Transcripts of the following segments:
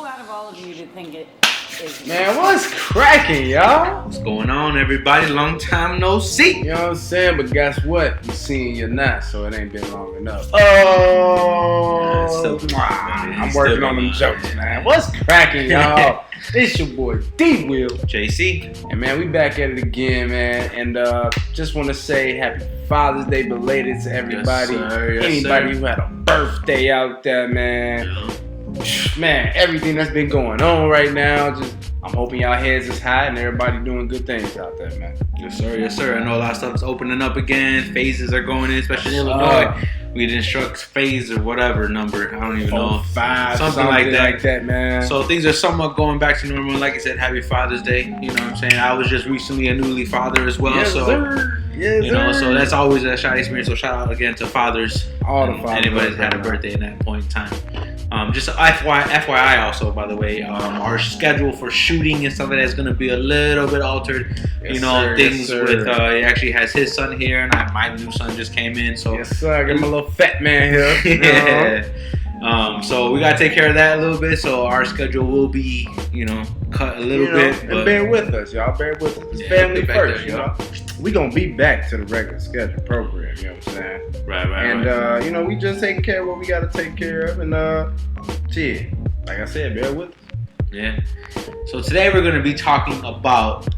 out of all of you to think it is? Man, what's cracking, y'all? What's going on, everybody? Long time no see. You know what I'm saying? But guess what? You seeing you're not, so it ain't been long enough. Oh, I'm working on them jokes, man. What's cracking, y'all? It's your boy D-Will, JC, and man, we back at it again, man. And just want to say Happy Father's Day belated to everybody. Yes, sir. Yes, anybody sir. who had a birthday out there, man. Man, everything that's been going on right now, I'm hoping y'all heads is high and everybody doing good things out there, man. Yes, sir. Yes, sir. I know a lot of stuff is opening up again. Phases are going in, especially in Illinois. We didn't instruct phase or whatever number. I don't even know. 5, something like that, man. So things are somewhat going back to normal. Like I said, Happy Father's Day. You know what I'm saying? I was just recently a newly father as well. Yes, so sir. Yes, you know, sir. so that's always a shy experience. So shout out again to fathers. All the fathers. Anybody that's had a birthday in that point in time. Just FYI also, by the way, our schedule for shooting and stuff like that is going to be a little bit altered. Yes, you know, sir, things yes, with, he actually has his son here, and my new son just came in. So yes, sir. I got my little fat man here. Yeah. So we got to take care of that a little bit. So our schedule will be, cut a little bit. And But bear with us, y'all. Bear with us. It's family back first, there, you know. We going to be back to the regular schedule program, you know what I'm saying? Right. And, we just taking care of what we got to take care of. And, shit, like I said, bear with us. Yeah. So today we're going to be talking about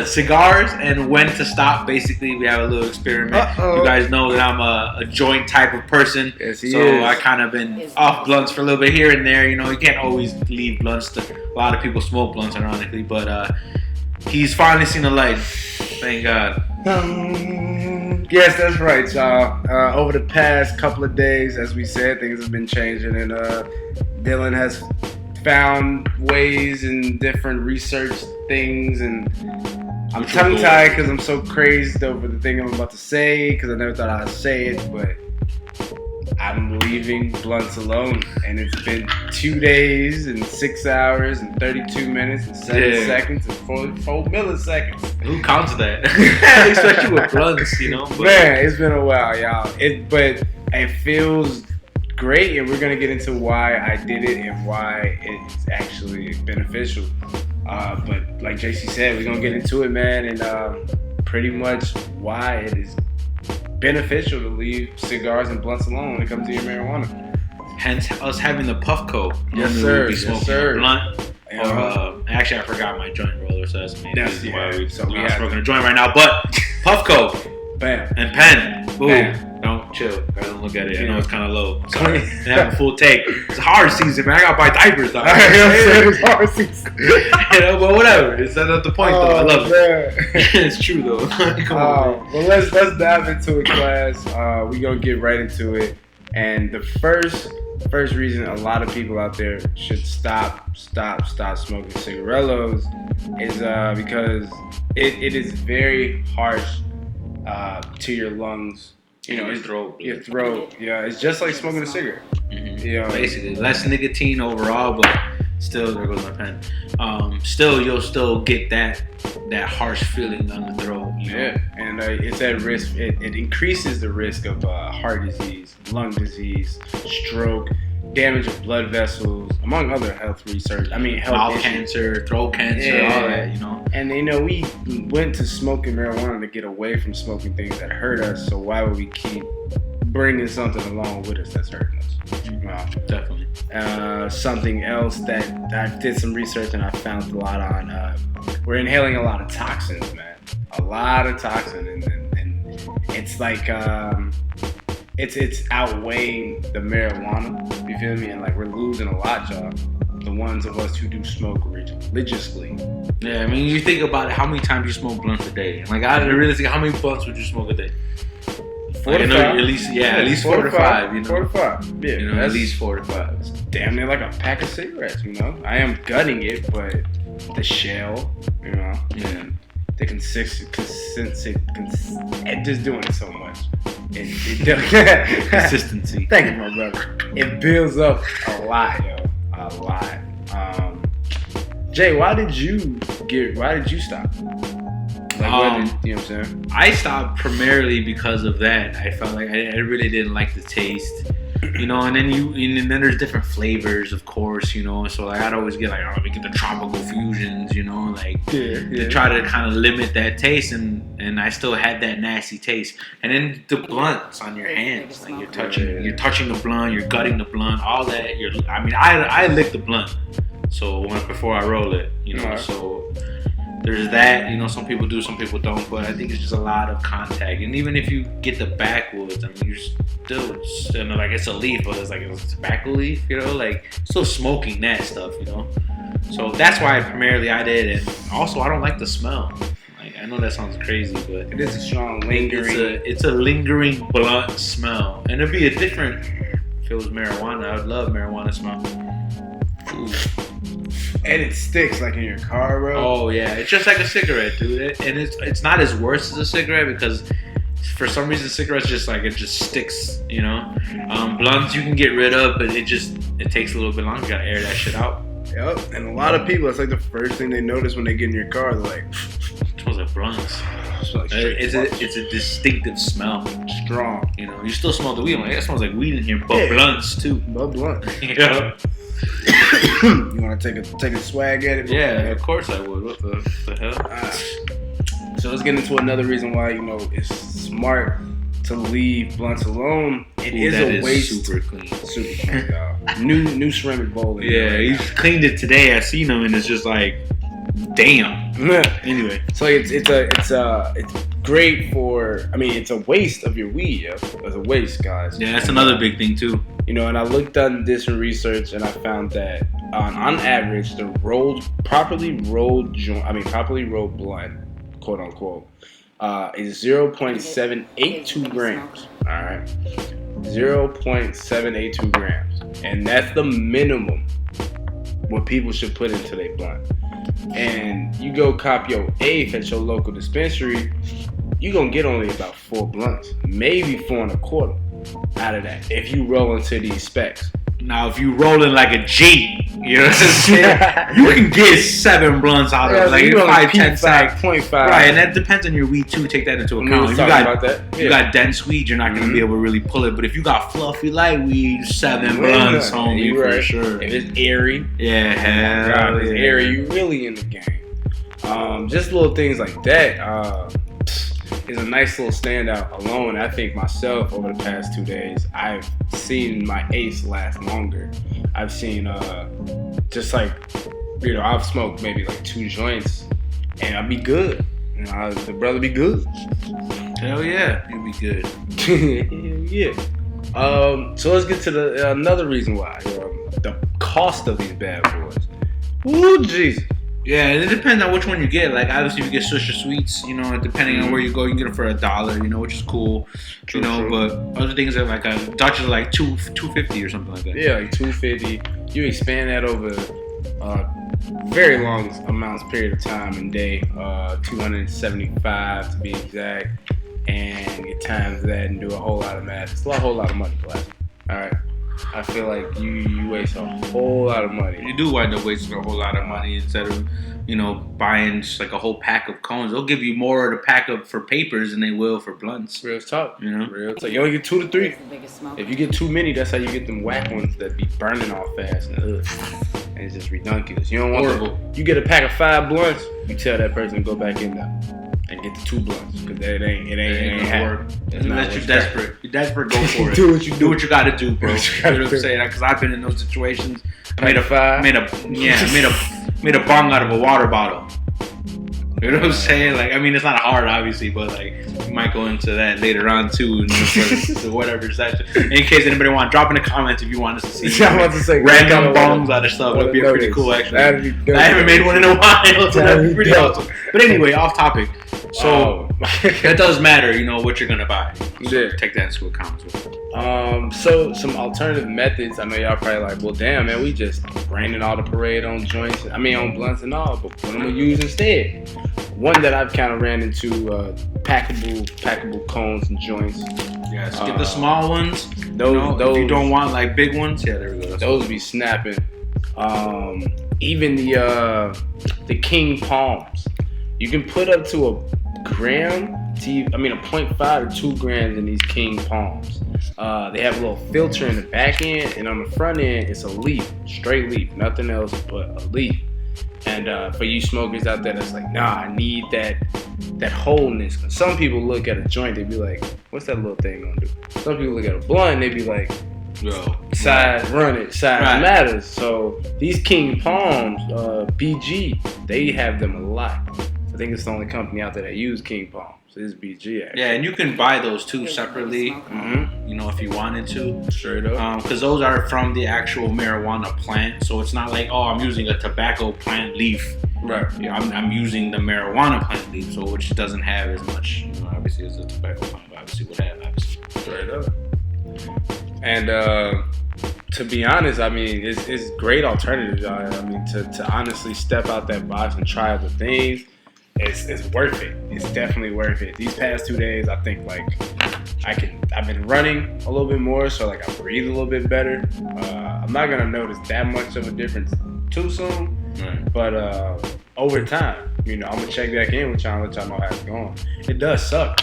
cigars and when to stop. Basically, we have a little experiment. You guys know that I'm a joint type of person. Yes, he so is. I kind of been off blunts for a little bit here and there. You know, you can't always leave blunts. A lot of people smoke blunts, ironically, but he's finally seen the light. Thank God. Yes, that's right, y'all. Over the past couple of days, as we said, things have been changing, and Dylan has found ways and different research things, and I'm tongue-tied because I'm so crazed over the thing I'm about to say, because I never thought I'd say it, but I'm leaving blunts alone, and it's been 2 days and 6 hours and 32 minutes and 7 seconds and 44 milliseconds. Who counts that? Especially with blunts, But, man, it's been a while, y'all. But it feels great, and we're gonna get into why I did it and why it's actually beneficial. But like JC said, we're gonna get into it, man, and pretty much why it is beneficial to leave cigars and blunts alone when it comes to your marijuana. Hence us having the Puffco. Yes, Normally sir. we'd be smoking a blunt. Actually, I forgot my joint roller, so that's maybe why we're smoking a joint right now. But Puffco, bam, and pen. Ooh, bam. don't chill. I don't look at it. I know it's kind of low. Sorry, I have a full take. It's hard season, man. I gotta buy diapers, though. It's hard season. But whatever. It's not the point, though. I love it. It's true, though. Come on. Well, let's dive into it, class. We're gonna get right into it. And the first reason a lot of people out there should stop smoking cigarillos is because it is very harsh to your lungs. Your throat. Your throat. Yeah, it's just like smoking a cigarette. Mm-hmm. Basically, less nicotine overall, but still, there goes my pen. Still, you'll still get that harsh feeling on the throat. Yeah, and it's at risk. It increases the risk of heart disease, lung disease, stroke, damage of blood vessels, among other health research. Health mouth issues. Cancer, throat cancer, all that. And we went to smoking marijuana to get away from smoking things that hurt us. So why would we keep bringing something along with us that's hurting us? Definitely. Something else that I did some research and I found a lot on. We're inhaling a lot of toxins, man. A lot of toxin, and it's like it's outweighing the marijuana. You feel me? And like we're losing a lot, y'all. The ones of us who do smoke religiously. Yeah, you think about it. How many times you smoke blunts a day? Like, I really think, how many blunts would you smoke a day? 4 to 5. At least 4 to 5. 4 to 5. Yeah, at least 4 to 5. It's damn near like a pack of cigarettes. I am gutting it, but the shell, and the consistency, just doing it so much. Consistency. Thank you, my brother. It builds up a lot, yo. A lot. Jay, why did you stop? You know what I'm saying? I stopped primarily because of that. I felt like I really didn't like the taste. you know, and then there's different flavors, of course, you know. So like I'd always get like, oh, let me get the tropical fusions, you know, like to try to kind of limit that taste, and I still had that nasty taste. And then the blunts on your hands, like you're touching the blunt, you're gutting the blunt, all that. I lick the blunt, so before I roll it, you know, so. There's that, you know, some people do, some people don't, but I think it's just a lot of contact. And even if you get the backwoods, I mean, you're still, you know, like it's a leaf, but it's like a tobacco leaf, you know, like still smoking that stuff, you know. So that's why primarily I did it. Also, I don't like the smell. Like I know that sounds crazy, but it is a strong lingering. It's a lingering blunt smell, and it'd be a different if it was marijuana. I would love marijuana smell. Ooh. And it sticks like in your car, bro. Oh yeah, it's just like a cigarette, dude. And it's not as worse as a cigarette because for some reason cigarettes just sticks, you know. Blunts you can get rid of, but it takes a little bit longer. You gotta air that shit out. Yep. And a lot of people, it's like the first thing they notice when they get in your car. They're like, it smells like blunts. It's a distinctive smell. Strong. You know, you still smell the weed. I'm like, it smells like weed in here, but blunts too. But blunt. Yeah. You want to take a swag at it? Yeah, of course I would. What the hell? So let's get into another reason why, you know, it's smart to leave blunts alone. It is a waste. Super clean. Super clean, dog. New ceramic bowl. Yeah, he cleaned it today. I seen him, and it's just like, damn. Anyway, so it's great for. I mean, it's a waste of your weed. Yo. It's a waste, guys. Yeah, that's another big thing too. You know, and I looked on this research, and I found that on average, the properly rolled blunt, quote unquote, is 0.782 grams. All right, 0.782 grams, and that's the minimum what people should put into their blunt. And you go cop your eighth at your local dispensary, you gonna get only about 4 blunts, maybe 4 1/4 out of that if you roll into these specs. Now, if you rolling like a G, you know what I'm saying? You can get 7 blunts out of it, like 5-10 sack. 0.5. Right, and that depends on your weed too. Take that into account. If you got dense weed, you're not gonna be able to really pull it. But if you got fluffy light weed, 7 blunts, homie, for sure. If it's airy, yeah, hell if it's airy, you really in the game. Just little things like that. Is a nice little standout alone. I think myself over the past 2 days, I've seen my ace last longer. I've seen just like, you know, I've smoked maybe like 2 joints and I'd be good. You know, the brother be good. Hell yeah, you'd be good. Yeah. So let's get to another reason why. The cost of these bad boys. Ooh, Jesus. Yeah, it depends on which one you get. Like, obviously, if you get Swisher Sweets, you know, depending on where you go, you can get them for $1, you know, which is cool. True. But other things are like Dutch is like $2.50 or something like that. Yeah, like $2.50. You expand that over very long period of time and day, 275 to be exact, and you times that and do a whole lot of math. It's a whole lot of money, class. All right. I feel like you waste a whole lot of money. You do wind up wasting a whole lot of money instead of, you know, buying just like a whole pack of cones. They'll give you more of the pack of for papers than they will for blunts. Real talk. You know? Real talk. You only get 2 to 3. It's the biggest smoke. If you get too many, that's how you get them whack ones that be burning off fast and it's just ridiculous. You don't want you get a pack of 5 blunts, you tell that person to go back in there and get the 2 blunts because it ain't gonna work. Unless you're desperate. You're desperate, go for it. Do what you gotta do, bro. You know what I'm saying? Because I've been in those situations. I made a bong out of a water bottle. You know what I'm saying? Like, I mean, it's not hard, obviously, but like, we might go into that later on too, for whatever session. In case anybody want, drop in the comments if you want us to see random bongs out of stuff. That'd be pretty cool, actually. I haven't made one in a while, so that'd be pretty awesome. But anyway, off topic. So that does matter, you know, what you're gonna buy. So take that into account as well. So some alternative methods. I know y'all probably like, well, damn, man, we just ran all the parade on joints. I mean, on blunts and all. But what I'm gonna use instead, one that I've kind of ran into, packable cones and joints. Yes, get the small ones. Those if you don't want like big ones, yeah, there we go. Those be snapping. Even the King Palms. You can put up to a gram a 0.5 to 2 grams in these King Palms. They have a little filter in the back end, and on the front end, it's a leaf, straight leaf, nothing else but a leaf. And for you smokers out there that's like, nah, I need that wholeness. Cause some people look at a joint, they be like, what's that little thing gonna do? Some people look at a blunt, they be like, size matters. So these King Palms, BG, they have them a lot. I think it's the only company out there that use King Palms. It's BG actually. Yeah, and you can buy those too separately, you know, if you wanted to. Straight up. Because those are from the actual marijuana plant, so it's not like, oh, I'm using a tobacco plant leaf. Right. Yeah, I'm using the marijuana plant leaf, so which doesn't have as much, you know, obviously as a tobacco plant, but obviously would have, obviously. Straight up. And to be honest, I mean, it's great alternatives, y'all. I mean, to honestly step out that box and try other things, it's worth it. It's definitely worth it. These past 2 days, I think like I've been running a little bit more, so like I breathe a little bit better. I'm not gonna notice that much of a difference too soon, but over time, you know, I'm gonna check back in with y'all and let y'all know how it's going. It does suck.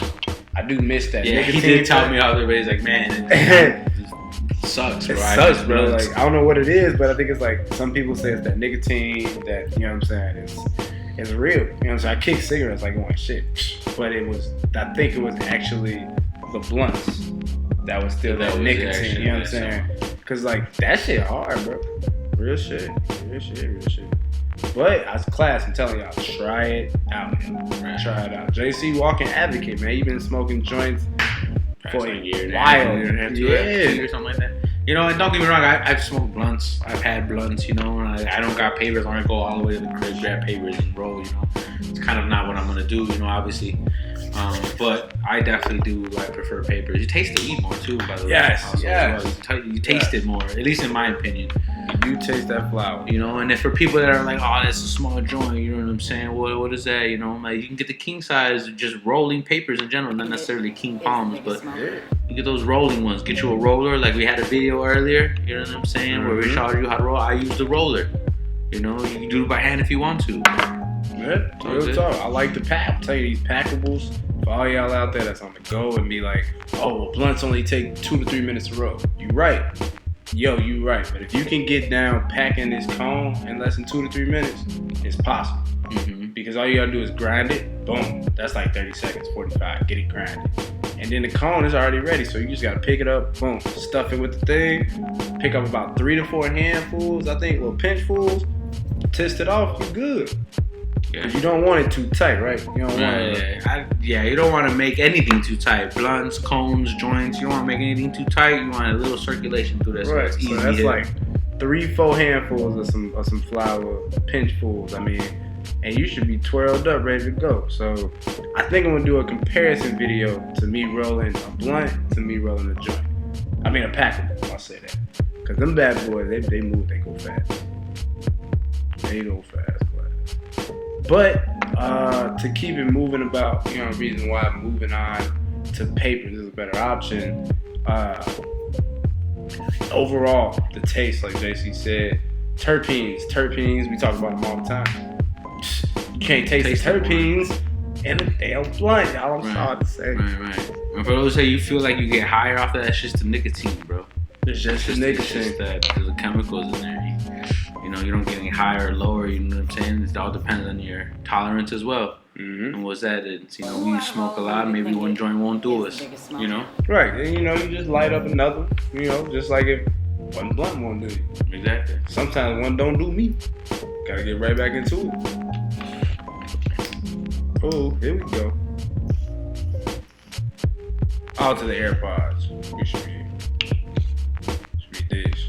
I do miss that. Yeah, he did tell me how everybody's like, man, it sucks, bro. It sucks, bro. Like, I don't know what it is, but I think it's like some people say it's that nicotine that, you know what I'm saying, it's real. You know what I'm saying? I kick cigarettes like going shit. But I think it was actually the blunts that was still that nicotine, you know what I'm saying? Cause like that shit hard, bro. Real shit. But as class, I'm telling y'all, try it out. Try it out. JC Walking advocate, man. You've been smoking joints for a year now. Or something like that. You know, and don't get me wrong, I've smoked blunts. I've had blunts, you know, and I don't got papers. I don't go all the way to the crib, grab papers and roll, you know. It's kind of not what I'm going to do, you know, obviously. But I definitely do like prefer papers. You taste the weed more too, by the way. Yes. Well. You taste it more, at least in my opinion. You taste that flower. You know, and if for people that are like, oh, that's a small joint, you know what I'm saying? What is that? You know, like you can get the king size, just rolling papers in general, not necessarily King Palms, but you get those rolling ones. Get you a roller, like we had a video earlier, you know what I'm saying, where we showed you how to roll. I use the roller. You know, you can do it by hand if you want to. Yeah, real talk. I like the pack. I'm telling you, these packables, for all y'all out there that's on the go and be like, oh, well, blunts only take 2 to 3 minutes to roll. You right. You right. But if you can get down packing this cone in less than 2 to 3 minutes, it's possible. Because all you gotta do is grind it. Boom. That's like 30 seconds, 45. Get it grinded. And then the cone is already ready. So you just gotta pick it up, boom, stuff it with the thing, pick up about 3 to 4 handfuls, I think, little pinchfuls, test it off, you're good. Yeah. You don't want it too tight, right? You don't want you don't want to make anything too tight. Blunts, cones, joints. You don't want to make anything too tight. You want a little circulation through that, so it's easy. So that's like 3-4 handfuls of some flour, pinchfuls. I mean, and you should be twirled up, ready to go. So I think I'm gonna do a comparison video to me rolling a blunt to me rolling a joint. I mean a packable. I'll say that, cause them bad boys, they move, they go fast. They go fast. But to keep it moving about, you know, the reason why I'm moving on to papers is a better option. Overall, the taste, like JC said, terpenes, we talk about them all the time. You can't taste the terpenes in a damn blunt, y'all. I'm sorry to say. Right. And for those that you feel like you get higher off of that, it's just the nicotine, bro. It's just the nicotine. It's just the chemicals in there. You know, you don't get any higher or lower, you know what I'm saying? It all depends on your tolerance as well. And what's that? It's, you know, we smoke a lot, maybe one joint won't do us, you know? Right, and you know, you just light up another, you know, just like if one blunt won't do you. Exactly. Sometimes one don't do me. Gotta get right back into it. Oh, here we go. Out to the AirPods. We should be these.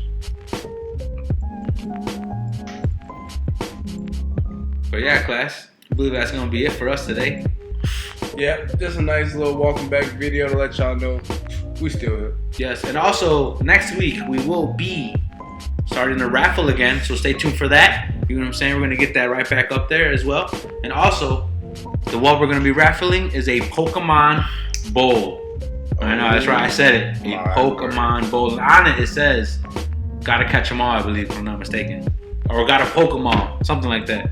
But yeah, class, I believe that's gonna be it for us today. Yeah, just a nice little welcome back video to let y'all know we still here. Yes, and also next week we will be starting the raffle again, so stay tuned for that. You know what I'm saying? We're gonna get that right back up there as well. And also, what we're gonna be raffling is a Pokemon bowl. I know, that's right, I said it. A Pokemon bowl. And on it says, gotta catch them all, I believe, if I'm not mistaken. Or gotta Pokemon, something like that.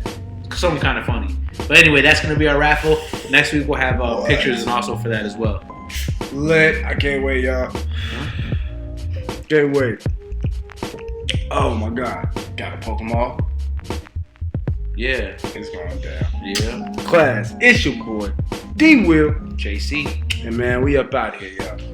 Something kind of funny. But anyway, that's gonna be our raffle. Next week we'll have pictures and also for that as well. Lit. I can't wait, y'all. Can't wait. Oh my God. Got a Pokemon. Yeah. It's going down. Yeah. Class, it's your boy, D-Will. JC. And man, we up out here, y'all.